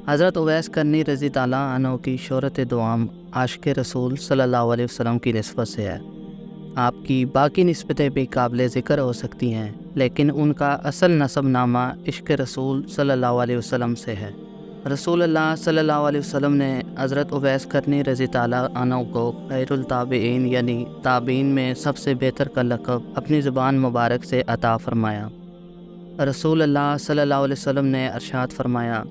حضرت اویس کرنی رضی تعالیٰ عنہ کی شہرت دوام عاشق رسول صلی اللہ علیہ وسلم کی نسبت سے ہے۔ آپ کی باقی نسبتیں بھی قابل ذکر ہو سکتی ہیں، لیکن ان کا اصل نسب نامہ عشق رسول صلی اللہ علیہ وسلم سے ہے۔ رسول اللہ صلی اللہ علیہ وسلم نے حضرت اویس کرنی رضی تعالیٰ عنہ کو خیر التابعین یعنی تابعین میں سب سے بہتر کا لقب اپنی زبان مبارک سے عطا فرمایا۔ رسول اللہ صلی اللہ علیہ وسلم نے ارشاد فرمایا،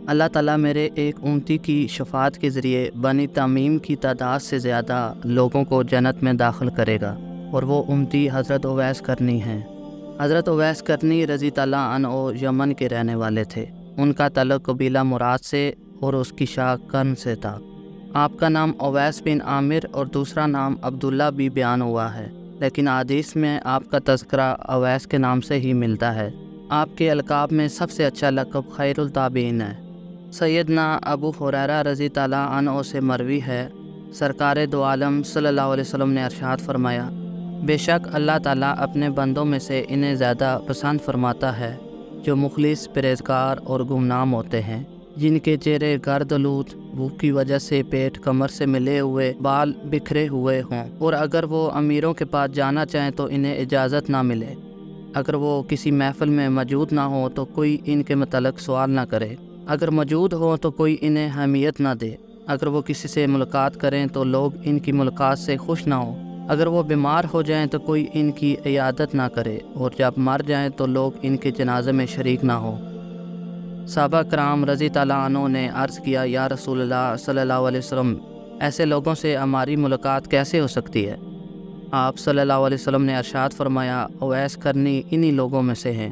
اللہ تعالیٰ میرے ایک امتی کی شفاعت کے ذریعے بنی تمیم کی تعداد سے زیادہ لوگوں کو جنت میں داخل کرے گا، اور وہ امتی حضرت اویس کرنی ہیں۔ حضرت اویس کرنی رضی تعالیٰ عنہ یمن کے رہنے والے تھے۔ ان کا تعلق قبیلہ مراد سے اور اس کی شاخ کرن سے تھا۔ آپ کا نام اویس بن عامر اور دوسرا نام عبداللہ بھی بیان ہوا ہے، لیکن حدیث میں آپ کا تذکرہ اویس کے نام سے ہی ملتا ہے۔ آپ کے القاب میں سب سے اچھا لقب خیر التابعین ہے۔ سیدنا ابو ہریرہ رضی تعالیٰ عنہ سے مروی ہے، سرکار دو عالم صلی اللہ علیہ وسلم نے ارشاد فرمایا، بے شک اللہ تعالیٰ اپنے بندوں میں سے انہیں زیادہ پسند فرماتا ہے جو مخلص، پرہیزگار اور گمنام ہوتے ہیں، جن کے چہرے گرد آلود، بھوک کی وجہ سے پیٹ کمر سے ملے ہوئے، بال بکھرے ہوئے ہوں، اور اگر وہ امیروں کے پاس جانا چاہیں تو انہیں اجازت نہ ملے، اگر وہ کسی محفل میں موجود نہ ہو تو کوئی ان کے متعلق سوال نہ کرے، اگر موجود ہو تو کوئی انہیں اہمیت نہ دے، اگر وہ کسی سے ملاقات کریں تو لوگ ان کی ملاقات سے خوش نہ ہوں، اگر وہ بیمار ہو جائیں تو کوئی ان کی عیادت نہ کرے، اور جب مر جائیں تو لوگ ان کے جنازے میں شریک نہ ہوں۔ صحابہ کرام رضی تعالیٰ عنہ نے عرض کیا، یا رسول اللہ صلی اللہ علیہ وسلم، ایسے لوگوں سے ہماری ملاقات کیسے ہو سکتی ہے؟ آپ صلی اللہ علیہ وسلم نے ارشاد فرمایا، اویس کرنی انہی لوگوں میں سے ہیں۔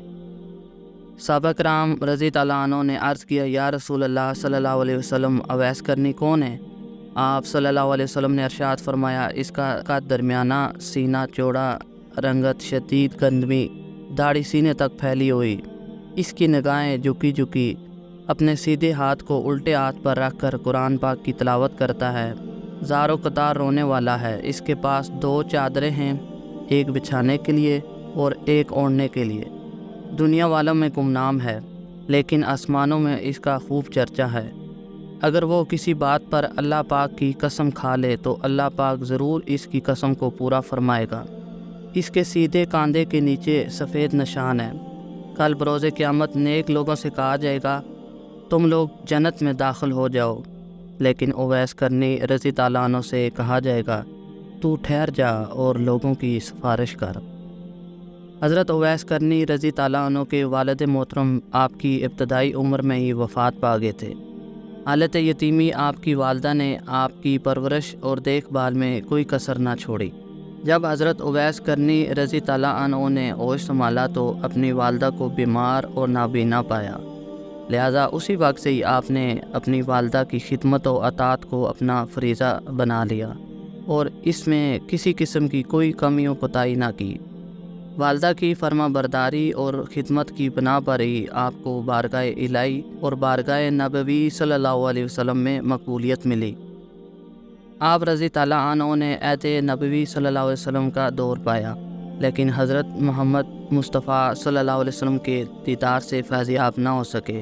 صحابہ کرام رضی تعالیٰ عنہ نے عرض کیا، یا رسول اللہ صلی اللہ علیہ وسلم، اویس کرنی کون ہے؟ آپ صلی اللہ علیہ وسلم نے ارشاد فرمایا، اس کا قد درمیانہ، سینہ چوڑا، رنگت شدید گندمی، داڑھی سینے تک پھیلی ہوئی، اس کی نگاہیں جھکی جھکی، اپنے سیدھے ہاتھ کو الٹے ہاتھ پر رکھ کر قرآن پاک کی تلاوت کرتا ہے، زار و قطار رونے والا ہے، اس کے پاس 2 چادریں ہیں، ایک بچھانے کے لیے اور ایک اوڑھنے کے لیے، دنیا والوں میں گمنام ہے، لیکن آسمانوں میں اس کا خوب چرچا ہے۔ اگر وہ کسی بات پر اللہ پاک کی قسم کھا لے تو اللہ پاک ضرور اس کی قسم کو پورا فرمائے گا۔ اس کے سیدھے کاندھے کے نیچے سفید نشان ہے۔ کل بروز قیامت نیک لوگوں سے کہا جائے گا، تم لوگ جنت میں داخل ہو جاؤ، لیکن اویس کرنی رضی تعالیٰ عنہ سے کہا جائے گا، تو ٹھہر جا اور لوگوں کی سفارش کر۔ حضرت اویس کرنی رضی تعالیٰ عنہ کے والد محترم آپ کی ابتدائی عمر میں ہی وفات پا گئے تھے۔ حالت یتیمی آپ کی والدہ نے آپ کی پرورش اور دیکھ بھال میں کوئی کسر نہ چھوڑی۔ جب حضرت اویس کرنی رضی تعالیٰ عنہ نے ہوش سنبھالا تو اپنی والدہ کو بیمار اور نابینا پایا، لہذا اسی وقت سے ہی آپ نے اپنی والدہ کی خدمت و اطاعت کو اپنا فریضہ بنا لیا اور اس میں کسی قسم کی کوئی کمی و کوتاہی نہ کی۔ والدہ کی فرما برداری اور خدمت کی بنا پر ہی آپ کو بارگاہ الہی اور بارگاہ نبوی صلی اللہ علیہ وسلم میں مقبولیت ملی۔ آپ رضی تعالیٰ عنہ نے عہد نبوی صلی اللہ علیہ وسلم کا دور پایا، لیکن حضرت محمد مصطفیٰ صلی اللہ علیہ وسلم کے دیدار سے فیضیاب نہ ہو سکے۔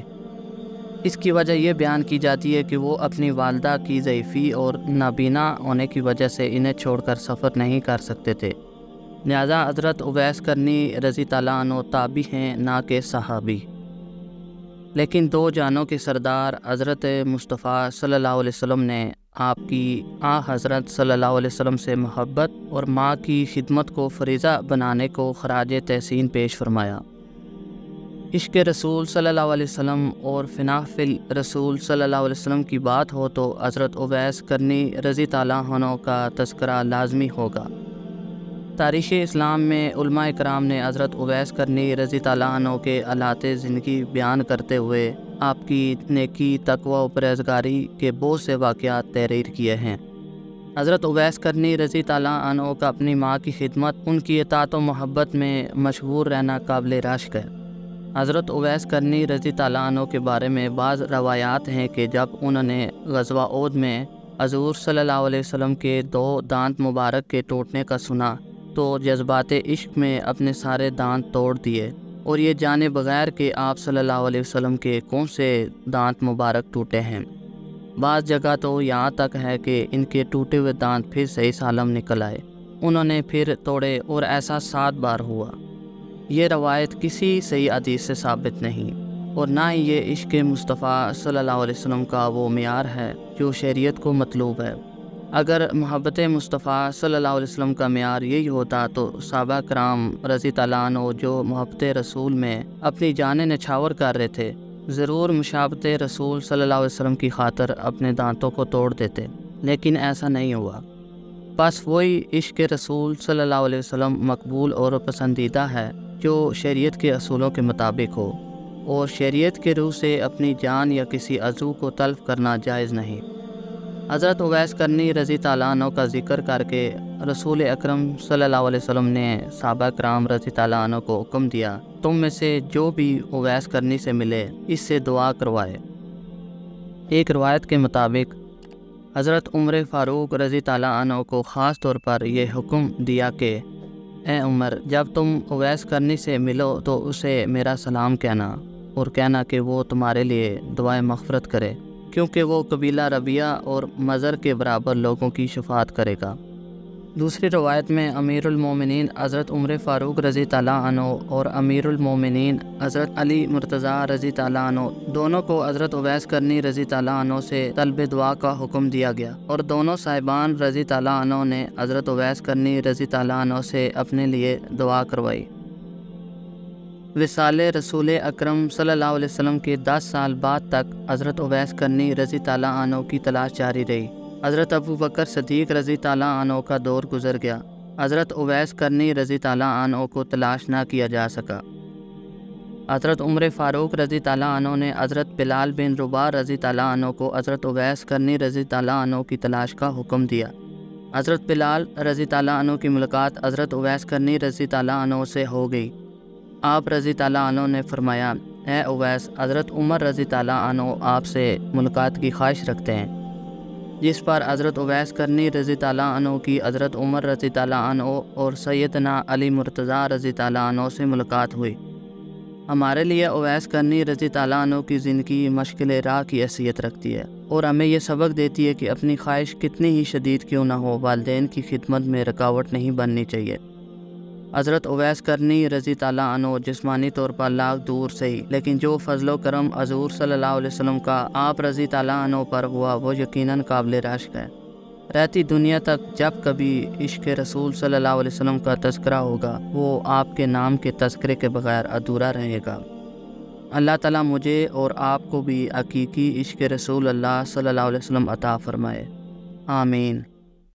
اس کی وجہ یہ بیان کی جاتی ہے کہ وہ اپنی والدہ کی ضعیفی اور نابینا ہونے کی وجہ سے انہیں چھوڑ کر سفر نہیں کر سکتے تھے، لہذا حضرت اویس کرنی رضی تعالیٰ عنہ تابعی ہیں نہ کہ صحابی۔ لیکن 2 جانوں کے سردار حضرت مصطفیٰ صلی اللہ علیہ وسلم نے آپ کی حضرت صلی اللہ علیہ وسلم سے محبت اور ماں کی خدمت کو فریضہ بنانے کو خراج تحسین پیش فرمایا۔ عشق رسول صلی اللہ علیہ وسلم اور فنا فی رسول صلی اللہ علیہ وسلم کی بات ہو تو حضرت اویس کرنی رضی تعالیٰ عنہ کا تذکرہ لازمی ہوگا۔ تاریخ اسلام میں علماء کرام نے حضرت اویس کرنی رضی تعالیٰ عنہ کے حالات زندگی بیان کرتے ہوئے آپ کی نیکی، تقوی و پرہیزگاری کے بہت سے واقعات تحریر کیے ہیں۔ حضرت اویس کرنی رضی تعالیٰ عنہ کا اپنی ماں کی خدمت، ان کی اطاعت و محبت میں مشغول رہنا قابل رشک ہے۔ حضرت اویس کرنی رضی تعالیٰ عنہ کے بارے میں بعض روایات ہیں کہ جب انہوں نے غزوہ احد میں حضور صلی اللہ علیہ وسلم کے 2 دانت مبارک کے ٹوٹنے کا سنا تو جذبات عشق میں اپنے سارے دانت توڑ دیے اور یہ جانے بغیر کہ آپ صلی اللہ علیہ وسلم کے کون سے دانت مبارک ٹوٹے ہیں۔ بعض جگہ تو یہاں تک ہے کہ ان کے ٹوٹے ہوئے دانت پھر صحیح سالم نکل آئے، انہوں نے پھر توڑے اور ایسا 7 بار ہوا۔ یہ روایت کسی صحیح حدیث سے ثابت نہیں، اور نہ ہی یہ عشق مصطفیٰ صلی اللہ علیہ وسلم کا وہ معیار ہے جو شریعت کو مطلوب ہے۔ اگر محبت مصطفیٰ صلی اللہ علیہ وسلم کا معیار یہی ہوتا تو صحابہ کرام رضی اللہ عنہ جو محبت رسول میں اپنی جانیں نچھاور کر رہے تھے، ضرور مشابہت رسول صلی اللہ علیہ وسلم کی خاطر اپنے دانتوں کو توڑ دیتے، لیکن ایسا نہیں ہوا۔ بس وہی عشق رسول صلی اللہ علیہ وسلم مقبول اور پسندیدہ ہے جو شریعت کے اصولوں کے مطابق ہو، اور شریعت کے روح سے اپنی جان یا کسی عضو کو تلف کرنا جائز نہیں۔ حضرت اویس قرنی رضی اللہ عنہ کا ذکر کر کے رسول اکرم صلی اللہ علیہ وسلم نے صحابہ کرام رضی اللہ عنہ کو حکم دیا، تم میں سے جو بھی اویس قرنی سے ملے اس سے دعا کروائے۔ ایک روایت کے مطابق حضرت عمر فاروق رضی اللہ عنہ کو خاص طور پر یہ حکم دیا کہ اے عمر، جب تم اویس قرنی سے ملو تو اسے میرا سلام کہنا، اور کہنا کہ وہ تمہارے لیے دعائے مغفرت کرے، کیونکہ وہ قبیلہ ربیہ اور مضر کے برابر لوگوں کی شفاعت کرے گا۔ دوسری روایت میں امیر المومنین حضرت عمر فاروق رضی اللہ عنہ اور امیر المومنین حضرت علی مرتضیٰ رضی اللہ عنہ دونوں کو حضرت اویس قرنی رضی اللہ عنہ سے طلب دعا کا حکم دیا گیا، اور دونوں صاحبان رضی اللہ عنہ نے حضرت اویس قرنی رضی اللہ عنہ سے اپنے لیے دعا کروائی۔ وصال رسول اکرم صلی اللہ علیہ وسلم کے 10 سال بعد تک حضرت اویس قرنی رضی اللہ عنہ کی تلاش جاری رہی۔ حضرت ابو بکر صدیق رضی اللہ عنہ کا دور گزر گیا، حضرت اویس قرنی رضی اللہ عنہ کو تلاش نہ کیا جا سکا۔ حضرت عمر فاروق رضی اللہ عنہ نے حضرت بلال بن رباح رضی اللہ عنہ کو حضرت اویس قرنی رضی اللہ عنہ کی تلاش کا حکم دیا۔ حضرت بلال رضی اللہ عنہ کی ملاقات حضرت اویس قرنی رضی اللہ عنہ سے ہو گئی۔ آپ رضی اللہ عنہ نے فرمایا، اے اویس، حضرت عمر رضی اللہ عنہ آپ سے ملاقات کی خواہش رکھتے ہیں، جس پر حضرت اویس قرنی رضی اللہ عنہ کی حضرت عمر رضی اللہ عنہ اور سیدنا علی مرتضیٰ رضی اللہ عنہ سے ملاقات ہوئی۔ ہمارے لیے اویس قرنی رضی اللہ عنہ کی زندگی مشکل راہ کی حیثیت رکھتی ہے، اور ہمیں یہ سبق دیتی ہے کہ اپنی خواہش کتنی ہی شدید کیوں نہ ہو، والدین کی خدمت میں رکاوٹ نہیں بننی چاہیے۔ حضرت اویس قرنی رضی اللہ عنہ جسمانی طور پر لاکھ دور سے ہی، لیکن جو فضل و کرم حضور صلی اللہ علیہ وسلم کا آپ رضی اللہ عنہ پر ہوا وہ یقیناً قابل رشک ہے۔ رہتی دنیا تک جب کبھی عشق رسول صلی اللہ علیہ وسلم کا تذکرہ ہوگا وہ آپ کے نام کے تذکرے کے بغیر ادھورا رہے گا۔ اللہ تعالیٰ مجھے اور آپ کو بھی حقیقی عشق رسول اللہ صلی اللہ علیہ وسلم عطا فرمائے، آمین۔